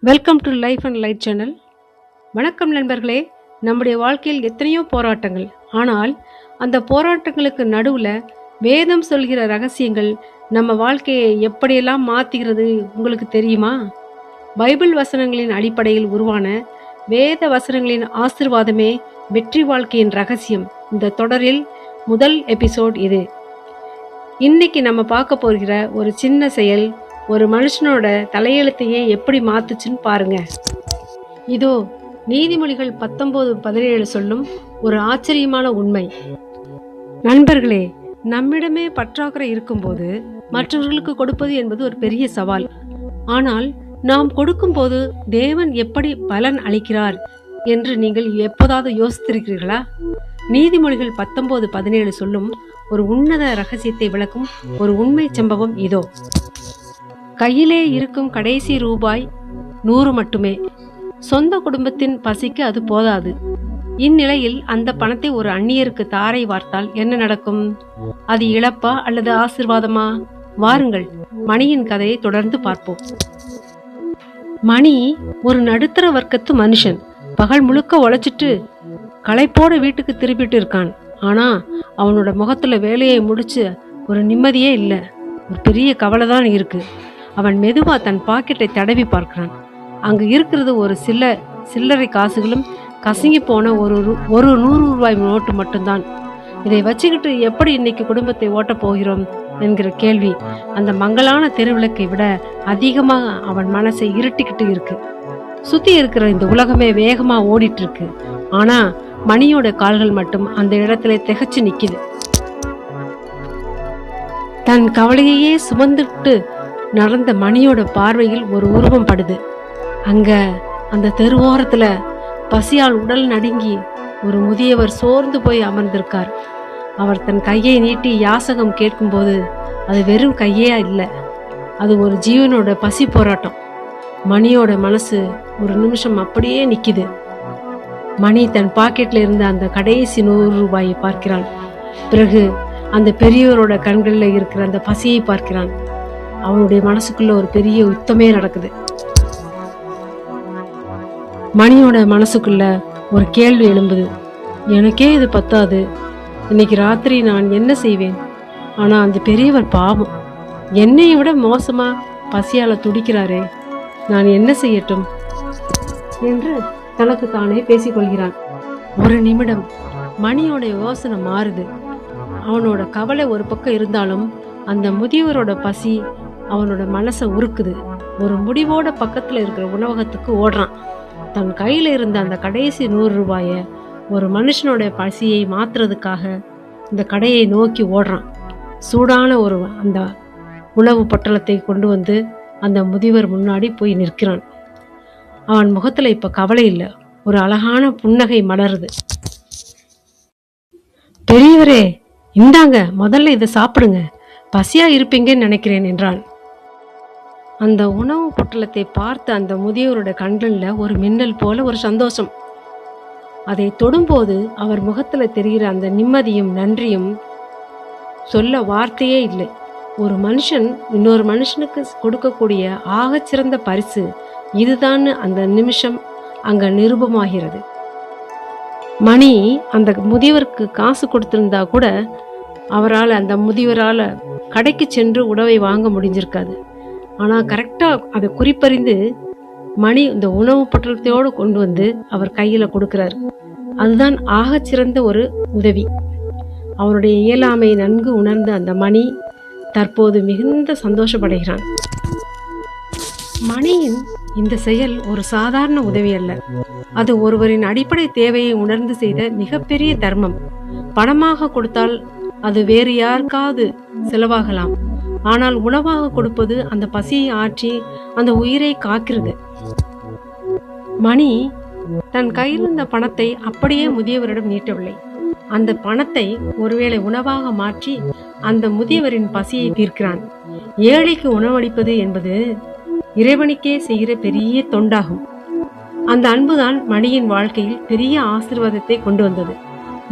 Welcome to life and light channel. வணக்கம் நண்பர்களே. நம்முடைய வாழ்க்கையில் எத்தனையோ போராட்டங்கள், ஆனால் அந்த போராட்டங்களுக்கு நடுவில் வேதம் சொல்கிற ரகசியங்கள் நம்ம வாழ்க்கையை எப்படியெல்லாம் மாற்றுகிறது உங்களுக்கு தெரியுமா? பைபிள் வசனங்களின் அடிப்படையில் உருவான வேத வசனங்களின் ஆசீர்வாதமே வெற்றி வாழ்க்கையின் ரகசியம். இந்த தொடரில் முதல் எபிசோட் இது. இன்னைக்கு நம்ம பார்க்க போகிற ஒரு சின்ன செயல் ஒரு மனுஷனோட தலையெழுத்தையே எப்படி மாத்துச்சுன்னு பாருங்க. இதோ நீதிமொழிகள் 19:17 சொல்லும் ஒரு ஆச்சரியமான உண்மை. நண்பர்களே, நம்மிடமே பற்றாக்குறை இருக்கும்போது மற்றவர்களுக்கு கொடுப்பது என்பது ஒரு பெரிய சவால். ஆனால் நாம் கொடுக்கும்போது தேவன் எப்படி பலன் அளிக்கிறார் என்று நீங்கள் எப்போதாவது யோசித்திருக்கிறீர்களா? நீதிமொழிகள் 19:17 சொல்லும் ஒரு உன்னத ரகசியத்தை விளக்கும் ஒரு உண்மை சம்பவம் இதோ. கையிலே இருக்கும் கடைசி ரூபாய் 100 மட்டுமே. சொந்த குடும்பத்தின் பசிக்கு அது போதாது. இந்நிலையில் அந்த பணத்தை ஒரு அந்நியருக்கு தாரை வார்த்தால் என்ன நடக்கும்? அது இழப்பா அல்லது ஆசீர்வாதமா? வாருங்கள், மணியின் கதையை தொடர்ந்து பார்ப்போம். மணி ஒரு நடுத்தர வர்க்கத்து மனுஷன். பகல் முழுக்க உழைச்சிட்டு களைப்போட வீட்டுக்கு திருப்பிட்டு இருக்கான். ஆனா அவனோட முகத்துல வேலையை முடிச்சு ஒரு நிம்மதியே இல்லை. ஒரு பெரிய கவலை தான் இருக்கு. அவன் மெதுவா தன் பாக்கெட்டை தடவி பார்க்கிறான். அங்கு இருக்கிறது ஒரு சில்லறை காசுகளும் கசங்கி போன ஒரு 100 ரூபாய் நோட்டு மட்டும்தான். இதை வச்சுக்கிட்டு எப்படி இன்னைக்கு குடும்பத்தை ஓட்ட போகிறோம் என்கிற கேள்வி அந்த மங்கலான தெருவிளக்கை விட அதிகமாக அவன் மனசை இருட்டிக்கிட்டு இருக்கு. சுத்தி இருக்கிற இந்த உலகமே வேகமா ஓடிட்டு இருக்கு. ஆனா மணியோட கால்கள் மட்டும் அந்த இடத்துல திகைச்சு நிக்குது. தன் கவலையே சுமந்துட்டு நடந்த மணியோட பார்வையில் ஒரு உருவம் படுது. அங்க அந்த தெருவோரத்துல பசியால் உடல் நடுங்கி ஒரு முதியவர் சோர்ந்து போய் அமர்ந்திருக்கார். அவர் தன் கையை நீட்டி யாசகம் கேட்கும்போது அது வெறும் கையே இல்லை, அது ஒரு ஜீவனோட பசி போராட்டம். மணியோட மனசு ஒரு நிமிஷம் அப்படியே நிக்குது. மணி தன் பாக்கெட்ல இருந்த அந்த கடைசி 100 ரூபாயை பார்க்கிறான். பிறகு அந்த பெரியவரோட கண்களில் இருக்கிற அந்த பசியை பார்க்கிறான். அவனுடைய மனசுக்குள்ள ஒரு பெரிய யுத்தமே நடக்குது. மணியோட மனசுக்குள்ள ஒரு கேள்வி எழும்புது. எனக்கே இது பத்தாது, இன்னைக்கு ராத்திரி நான் என்ன செய்வேன்? ஆனா அந்த பெரியவர் பாவம், என்னை விட மோசமா பசியால துடிக்கிறாரே, நான் என்ன செய்யட்டும் என்று தனக்கு தானே பேசிக்கொள்கிறான். ஒரு நிமிடம் மணியோட யோசனை மாறுது. அவனோட கவலை ஒரு பக்கம் இருந்தாலும் அந்த முதியவரோட பசி அவனோட மனசை உருக்குது. ஒரு முடிவோட பக்கத்துல இருக்கிற உணவகத்துக்கு ஓடுறான். தன் கையில இருந்த அந்த கடைசி 100 ரூபாயை ஒரு மனுஷனோட பசியை மாத்துறதுக்காக இந்த கடையை நோக்கி ஓடுறான். சூடான அந்த உணவு பொட்டலத்தை கொண்டு வந்து அந்த முதியவர் முன்னாடி போய் நிற்கிறான். அவன் முகத்துல இப்ப கவலை இல்லை, ஒரு அழகான புன்னகை மலருது. பெரியவரே, இந்தாங்க, முதல்ல இதை சாப்பிடுங்க, பசியா இருப்பீங்கன்னு நினைக்கிறேன் என்றான். அந்த உணவு பொட்டலத்தை பார்த்த அந்த முதியவரோட கண்களில் ஒரு மின்னல் போல ஒரு சந்தோஷம். அதை தொடும்போது அவர் முகத்துல தெரிகிற அந்த நிம்மதியும் நன்றியும் சொல்ல வார்த்தையே இல்லை. ஒரு மனுஷன் இன்னொரு மனுஷனுக்கு கொடுக்கக்கூடிய ஆகச்சிறந்த பரிசு இதுதான் அந்த நிமிஷம் அங்க நிரூபமாகிறது. மணி அந்த முதியவருக்கு காசு கொடுத்திருந்தா கூட அவரால் அந்த முதியவரால் கடைக்கு சென்று உணவை வாங்க முடிஞ்சிருக்காது. ஆனால் கரெக்டாக அதை குறிப்பறிந்து மணி இந்த உணவு பொட்டலத்தையோடு கொண்டு வந்து அவர் கையில் கொடுக்கிறார். அதுதான் ஆகச்சிறந்த ஒரு உதவி. அவருடைய இயலாமை நன்கு உணர்ந்த அந்த மணி தற்போது மிகுந்த சந்தோஷப்படுகிறான். மணியின் இந்த செயல் ஒரு சாதாரண உதவி அல்ல, அது ஒருவரின் அடிப்படை தேவையை உணர்ந்து செய்த மிகப்பெரிய தர்மம். பணமாக கொடுத்தால் அது வேறு யாருக்காவது செலவாகலாம், ஆனால் உணவாக கொடுப்பது அந்த பசியை ஆற்றி அந்த உயிரை காக்கிறது. மணி தன் கையில் இருந்த பணத்தை அப்படியே முதியவரிடம் நீட்டவில்லை. அந்த பணத்தை ஒருவேளை உணவாக மாற்றி அந்த முதியவரின் பசியை தீர்க்கிறான். ஏழைக்கு உணவளிப்பது என்பது இறைவனுக்கே செய்கிற பெரிய தொண்டாகும். அந்த அன்புதான் மணியின் வாழ்க்கையில் பெரிய ஆசீர்வாதத்தை கொண்டு வந்தது.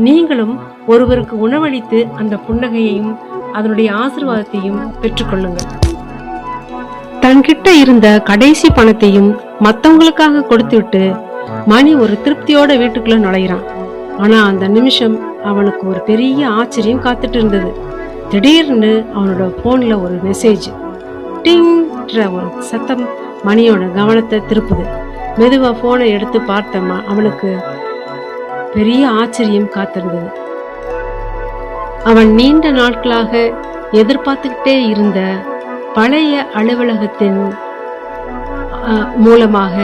நீங்களும் ஒருவருக்கு உணவளித்து அந்த புன்னகையையும் அதனுடைய ஆசீர்வாதத்தையும் பெற்றுக்கொள்ளுங்கள். தன்கிட்ட இருந்த கடைசி பணத்தையும் மத்தவங்களுக்காக கொடுத்துவிட்டு மணி ஒரு திருப்தியோட வீட்டுக்குள்ள நுழையிறான். ஆனா அந்த நிமிஷம் அவனுக்கு ஒரு பெரிய ஆச்சரியம் காத்துட்டு இருந்தது. திடீர்னு அவனோட போன்ல ஒரு மெசேஜ், டிங்ன்ற ஒரு சத்தம் மணியோட கவனத்தை திருப்புது. மெதுவா போனை எடுத்து பார்த்த அவனுக்கு பெரிய ஆச்சரியம் காத்திருந்தது. அவன் நீண்ட நாட்களாக எதிர்பார்த்துக்கிட்டே இருந்த பழைய அலுவலகத்தின் மூலமாக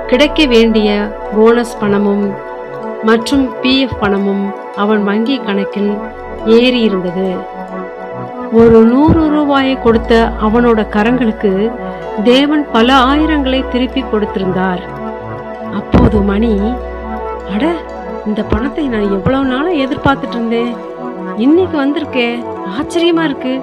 கிடைக்க வேண்டிய போனஸ் பணமும் மற்றும் PF பணமும் அவன் வங்கி கணக்கில் ஏறி இருந்தது. ஒரு 100 ரூபாயை கொடுத்த அவனோட கரங்களுக்கு தேவன் பல ஆயிரங்களை திருப்பி கொடுத்திருந்தார். அப்போது மணி, அட, இந்த பணத்தை நான் எவ்வளவு நாளா எதிர்பார்த்துட்டு இருந்தேன், இன்னைக்கு வந்திருக்கே, ஆச்சரியமா இருக்கு.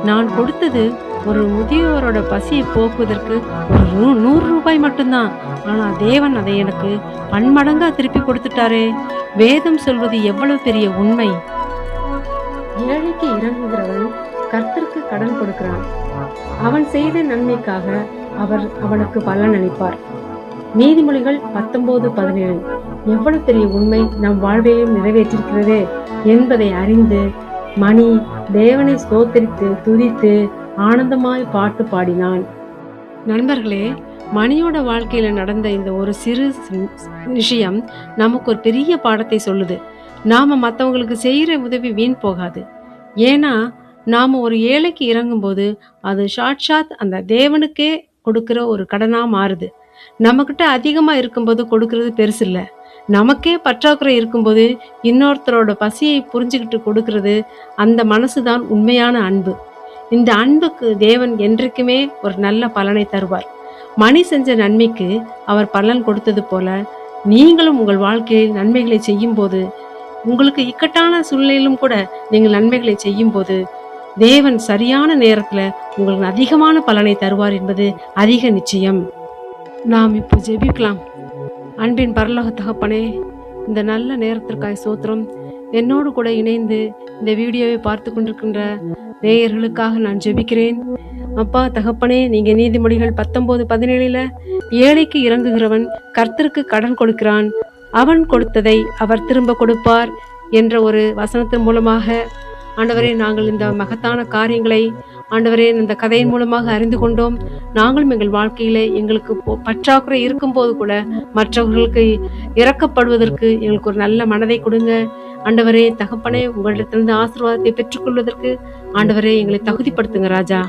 நான் கொடுத்தது ஒரு முதியோரோட பசியை போக்குவதற்கு ஒரு 100 ரூபாய் மட்டும்தான். ஆனா தேவன் அதை எனக்கு பன்மடங்கா திருப்பி கொடுத்துட்டாரே. வேதம் சொல்வது எவ்வளவு பெரிய உண்மை. ஏழைக்கு இறங்குகிறவன் கர்த்தருக்கு கடன் கொடுக்கிறான். அவன் செய்த நன்மைக்காக அவர் அவனுக்கு பலன் அளிப்பார். நீதிமொழிகள் 19:17 எவ்வளவு பெரிய உண்மை நம் வாழ்வையும் நிறைவேற்றிருக்கிறதே என்பதை அறிந்து மணி தேவனை ஸ்தோத்திரித்து துதித்து ஆனந்தமாய் பாட்டு பாடினான். நண்பர்களே, மணியோட வாழ்க்கையில நடந்த இந்த ஒரு சிறு விஷயம் நமக்கு ஒரு பெரிய பாடத்தை சொல்லுது. நாம மற்றவங்களுக்கு செய்யற உதவி வீண் போகாது. ஏன்னா நாம ஒரு ஏழைக்கு இறங்கும் போது அது சாட்சாத் அந்த தேவனுக்கே கொடுக்கிற ஒரு கடனா மாறுது. நம்ம கிட்ட அதிகமா இருக்கும்போது கொடுக்கறது பெருசு இல்ல. நமக்கே பற்றாக்குறை இருக்கும்போது இன்னொருத்தரோட பசியை புரிஞ்சுக்கிட்டு கொடுக்கறது, அந்த மனசுதான் உண்மையான அன்பு. இந்த அன்புக்கு தேவன் என்றைக்குமே ஒரு நல்ல பலனை தருவார். மணி செஞ்ச நன்மைக்கு அவர் பலன் கொடுத்தது போல நீங்களும் உங்கள் வாழ்க்கையில் நன்மைகளை செய்யும் போது, உங்களுக்கு இக்கட்டான சூழ்நிலையிலும் கூட நீங்கள் நன்மைகளை செய்யும் போது தேவன் சரியான நேரத்துல உங்களுக்கு அதிகமான பலனை தருவார் என்பது அதிக நிச்சயம். நாம் இப்போ ஜெபிக்கலாம். அன்பின் பரலோக தகப்பனே, இந்த நல்ல நேரத்திற்காய் சோத்திரம். என்னோடு கூட இணைந்து இந்த வீடியோவை பார்த்து கொண்டிருக்கின்ற நேயர்களுக்காக நான் ஜெபிக்கிறேன். அப்பா தகப்பனே, நீங்க நீதிமொழிகள் 19:17 ஏழைக்கு இறங்குகிறவன் கர்த்தருக்கு கடன் கொடுக்கிறான், அவன் கொடுத்ததை அவர் திரும்ப கொடுப்பார் என்ற ஒரு வசனத்தின் மூலமாக ஆண்டவரே, நாங்கள் இந்த மகத்தான காரியங்களை ஆண்டவரே இந்த கதையின் மூலமாக அறிந்து கொண்டோம். நாங்களும் எங்கள் வாழ்க்கையில எங்களுக்கு பற்றாக்குறை இருக்கும் போது கூட மற்றவர்களுக்கு இறக்கப்படுவதற்கு எங்களுக்கு ஒரு நல்ல மனதை கொடுங்க. ஆண்டவரே தகப்பனே, உங்களிடத்திலிருந்து ஆசீர்வாதத்தை பெற்றுக்கொள்வதற்கு ஆண்டவரே எங்களை தகுதிப்படுத்துங்க ராஜா.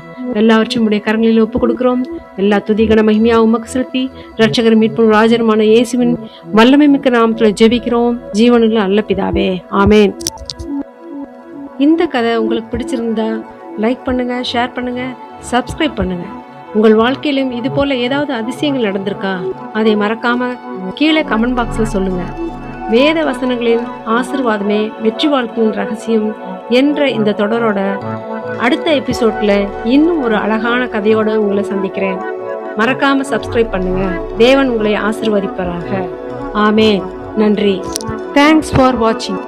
எல்லாவற்றையும் உடைய கரங்களில் ஒப்புக் கொடுக்கிறோம். எல்லா துதிகன மகிமையா உமக்கு செலுத்தி ரட்சகர் மீட்பும் ராஜருமான இயேசுவின் வல்லமை மிக்க நாமத்தில் ஜெபிக்கிறோம் ஜீவனுள்ள நல்ல பிதாவே, ஆமேன். இந்த கதை உங்களுக்கு பிடிச்சிருந்தா லைக் பண்ணுங்க, ஷேர் பண்ணுங்க, சப்ஸ்கிரைப் பண்ணுங்க. உங்கள் வாழ்க்கையிலும் இது போல ஏதாவது அதிசயங்கள் நடந்திருக்கா? அதை மறக்காம கீழே கமெண்ட் பாக்ஸ்ல சொல்லுங்க. வேத வசனங்களின் ஆசீர்வாதமே வெற்றி வாழ்க்கையின் ரகசியம் என்ற இந்த தொடரோட அடுத்த எபிசோட்ல இன்னும் ஒரு அழகான கதையோட உங்களை சந்திக்கிறேன். மறக்காம சப்ஸ்கிரைப் பண்ணுங்க. தேவன் உங்களை ஆசீர்வதிப்பாராக. ஆமென். நன்றி. தேங்க்ஸ் ஃபார் வாட்சிங்.